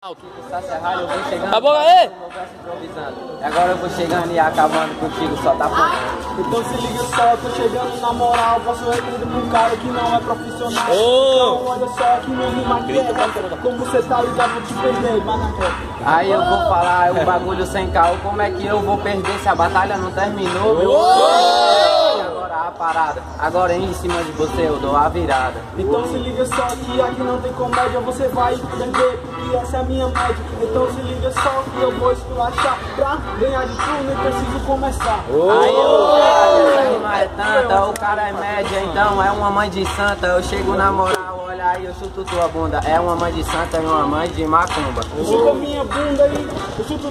Eu vou chegando. Tá bom aí? Agora eu vou chegando e acabando contigo, só tá falando. Então se liga só, tô chegando na moral. Posso responder pra um cara que não é profissional. Oh. Então olha só que meu rima aqui é. Como você tá ligado, vou te perder, vai na reta. Aí eu vou falar o bagulho sem caô. Como é que eu vou perder se a batalha não terminou, meu? Agora a parada, agora em cima de você eu dou a virada. Então se liga só que aqui não tem comédia, você vai perder, porque essa é a minha média. Então se liga só que eu vou esculachar. Pra ganhar de tudo nem preciso começar. Aí eu essa rima é tanta, o cara é média, então é uma mãe de santa. Eu chego na moral, olha aí, eu chuto tua bunda. É uma mãe de santa e uma mãe de macumba. Eu chuto a minha bunda aí, eu chuto...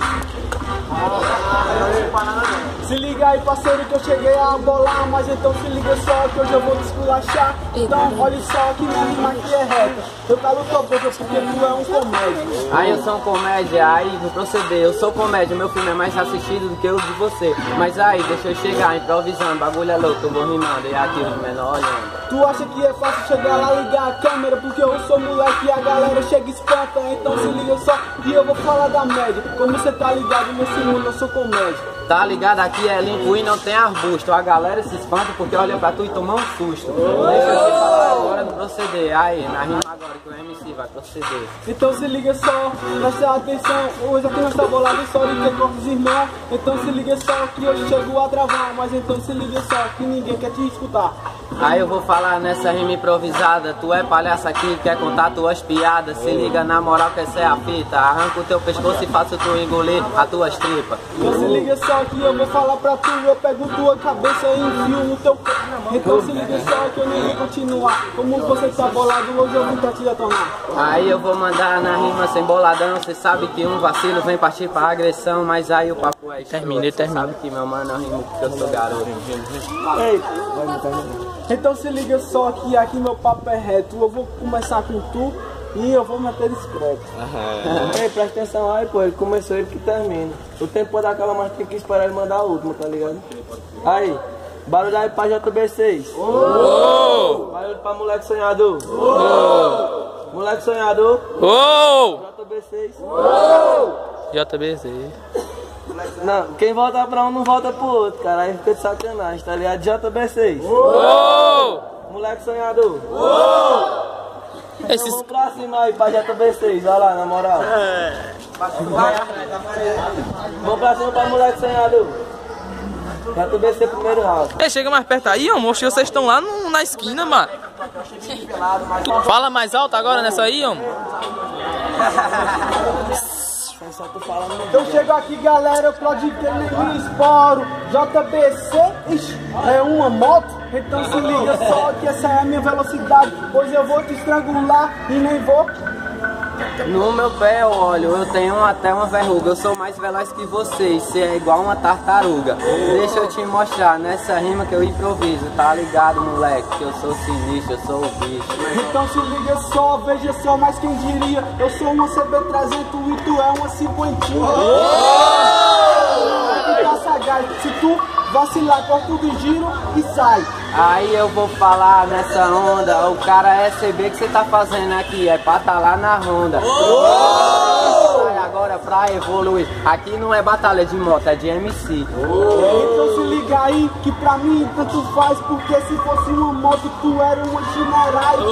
Se liga aí, parceiro, que eu cheguei a bolar. Mas então se liga só que hoje eu vou te esculachar. Então olha só que minha rima aqui é reta. Eu calo tua boca porque tu é um comédia. Aí eu sou um comédia, aí vou proceder. Eu sou comédia, meu filme é mais assistido do que o de você. Mas aí, deixa eu chegar improvisando, bagulho é louco, eu vou rimando e aqui os menor olhando. Tu acha que é fácil chegar lá, ligar a câmera? Porque eu sou moleque e a galera chega e espanta. Então se liga só que eu vou falar da média. Como você tá ligado nesse mundo, eu sou comédia. Tá ligado, aqui é limpo e não tem arbusto. A galera se espanta porque olha pra tu e toma um susto. Deixa eu te falar agora no proceder. Aí, na rima agora que o MC vai proceder. Então se liga só, presta atenção. Hoje aqui nós tá bolado só de ter corpos irmãos. Então se liga só que eu chego a travar. Mas então se liga só que ninguém quer te escutar. Aí eu vou falar nessa rima improvisada. Tu é palhaço aqui, quer contar tuas piadas. Se liga na moral que essa é a fita. Arranca o teu pescoço e faço tu engolir as tuas tripas. Então se liga só que eu vou falar pra tu. Eu pego tua cabeça e enfio no teu corpo. Então se liga só que eu nem vou continuar. Como você tá bolado, hoje eu vim pra te detonar. Aí eu vou mandar na rima sem boladão. Cê sabe que um vacilo vem partir pra agressão. Mas aí o papo é escroto. Termina. Sabe que meu mano, eu rimo porque eu sou garoto. Ei, então se liga só que aqui meu papo é reto. Eu vou começar com tu e eu vou meter discreto. Ei, presta atenção aí, pô, ele começou, ele que termina. O tempo pode acabar, mas tem que esperar ele mandar a última, tá ligado? Aí, barulho aí pra JB6. Barulho pra moleque sonhador. Moleque sonhador. JB6. JBZ. Não, quem volta pra um não volta pro outro, cara. Aí fica de sacanagem, tá ligado? JB6. Moleque sonhador. Esses... Vamos pra cima aí pra JB6, vai lá, na moral. Vamos pra cima pra moleque sonhador. JB6 primeiro round. Ei, chega mais perto aí, ó. Mostra que vocês estão lá na esquina, mano. Fala mais alto agora nessa aí, ó. Eu chego aqui, galera, pode que nem me esporo. JBC, ixi, é uma moto. Então se liga só que essa é a minha velocidade. Pois eu vou te estrangular e nem vou. No meu pé, olho, eu tenho até uma verruga. Eu sou mais veloz que vocês, cê é igual uma tartaruga. Deixa eu te mostrar nessa rima que eu improviso. Tá ligado, moleque, que eu sou sinistro, eu sou o bicho. Então se liga só, veja só, mas quem diria? Eu sou uma CB300 e tu é uma cinquentinha. Tu tá sagaz, se tu vacilar, corta o giro e sai. Aí eu vou falar nessa onda. O cara é CB que você tá fazendo aqui, é pra tá lá na ronda. Agora pra evoluir, aqui não é batalha de moto, é de MC. Então se liga aí, que pra mim tanto faz. Porque se fosse uma moto, tu era uma chinerai. Se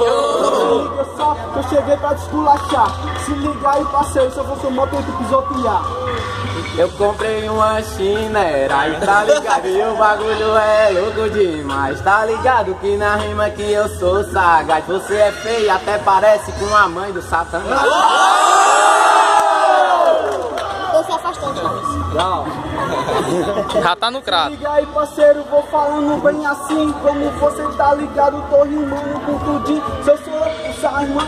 liga só, que eu cheguei pra te esculachar. Se liga aí, parceiro, se eu fosse uma moto, eu ia te pisotear. Eu comprei uma Chinerai, tá ligado? E o bagulho é louco demais. Tá ligado que na rima que eu sou sagaz. Você é feio, até parece com a mãe do Satanás. Tô se afastando. Já tá no crato. Liga aí, parceiro, vou falando bem assim. Como você tá ligado, tô rimando com tudinho. Se eu sou essa irmã,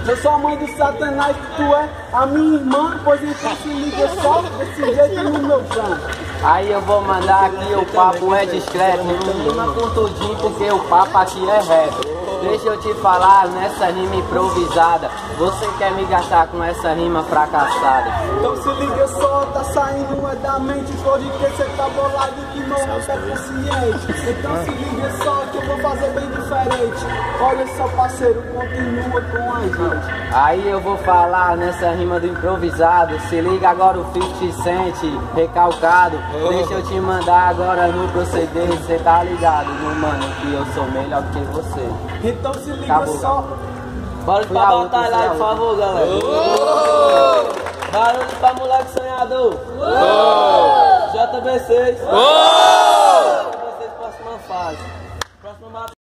eu sou a mãe do Satanás, tu é a minha irmã. Pois então se liga só, desse jeito no meu plano. Aí eu vou mandar aqui, o papo é discreto. Não rima com tudinho porque o papo aqui é reto. Deixa eu te falar nessa rima improvisada. Você quer me gastar com essa rima fracassada? Então se liga só, tá saindo é da mente. Pode que você tá bolado que não é consciente. Então se liga só que eu vou fazer bem diferente. Olha só, parceiro, continua com a gente. Aí eu vou falar nessa rima do improvisado. Se liga agora o 50 Cent, recalcado. Deixa eu te mandar agora no proceder. Cê tá ligado, meu mano, que eu sou melhor que você. Então se liga Acabou. só. Barulho pra batalhar, por favor, galera. Barulho pra moleque sonhador. JB6. JB6, próxima fase. Próxima batalha.